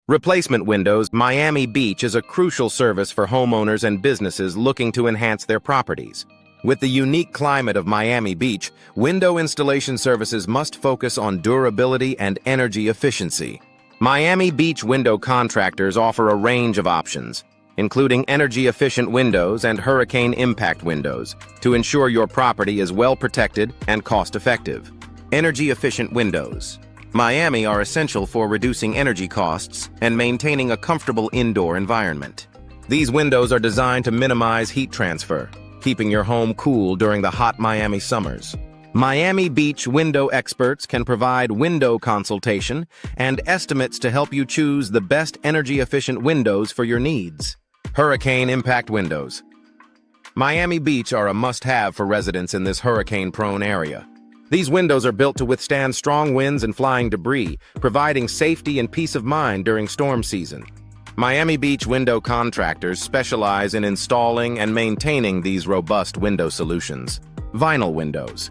Replacement windows. Miami Beach is a crucial service for homeowners and businesses looking to enhance their properties. With the unique climate of Miami Beach, window installation services must focus on durability and energy efficiency. Miami Beach window contractors offer a range of options, including energy-efficient windows and hurricane impact windows, to ensure your property is well protected and cost-effective. Energy-efficient windows. Miami are essential for reducing energy costs and maintaining a comfortable indoor environment. These windows are designed to minimize heat transfer, keeping your home cool during the hot Miami summers. Miami Beach window experts can provide window consultation and estimates to help you choose the best energy-efficient windows for your needs. Hurricane impact windows. Miami Beach are a must-have for residents in this hurricane-prone area. These windows are built to withstand strong winds and flying debris, providing safety and peace of mind during storm season. Miami Beach window contractors specialize in installing and maintaining these robust window solutions. Vinyl windows.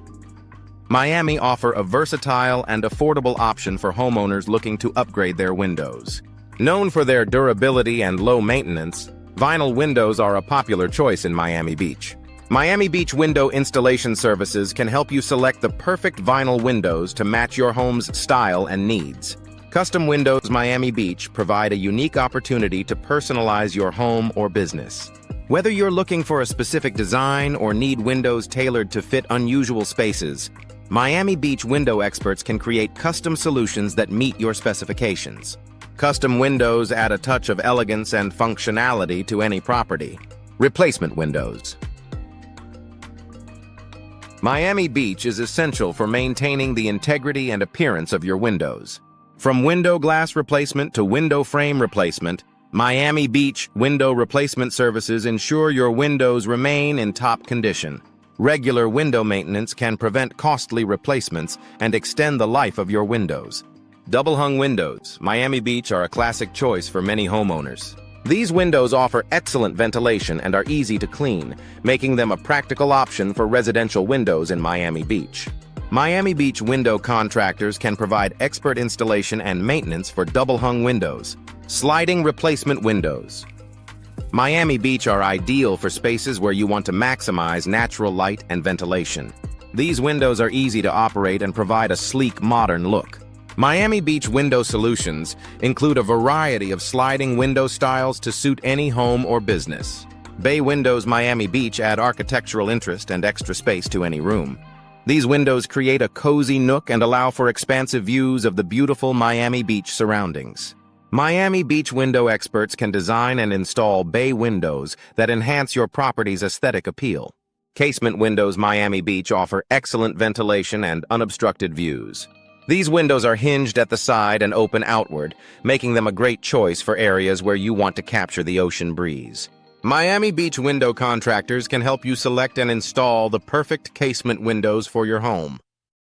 Miami offer a versatile and affordable option for homeowners looking to upgrade their windows. Known for their durability and low maintenance, vinyl windows are a popular choice in Miami Beach. Miami Beach window installation services can help you select the perfect vinyl windows to match your home's style and needs. Custom Windows Miami Beach provide a unique opportunity to personalize your home or business. Whether you're looking for a specific design or need windows tailored to fit unusual spaces, Miami Beach window experts can create custom solutions that meet your specifications. Custom windows add a touch of elegance and functionality to any property. Replacement windows. Miami Beach is essential for maintaining the integrity and appearance of your windows. From window glass replacement to window frame replacement, Miami Beach window replacement services ensure your windows remain in top condition. Regular window maintenance can prevent costly replacements and extend the life of your windows. Double-hung windows. Miami Beach are a classic choice for many homeowners. These windows offer excellent ventilation and are easy to clean, making them a practical option for residential windows in Miami Beach. Miami Beach window contractors can provide expert installation and maintenance for double-hung windows. Sliding replacement windows. Miami Beach are ideal for spaces where you want to maximize natural light and ventilation. These windows are easy to operate and provide a sleek, modern look. Miami Beach window solutions include a variety of sliding window styles to suit any home or business. Bay windows Miami Beach add architectural interest and extra space to any room. These windows create a cozy nook and allow for expansive views of the beautiful Miami Beach surroundings. Miami Beach window experts can design and install bay windows that enhance your property's aesthetic appeal. Casement windows Miami Beach offer excellent ventilation and unobstructed views. These windows are hinged at the side and open outward, making them a great choice for areas where you want to capture the ocean breeze. Miami Beach window contractors can help you select and install the perfect casement windows for your home.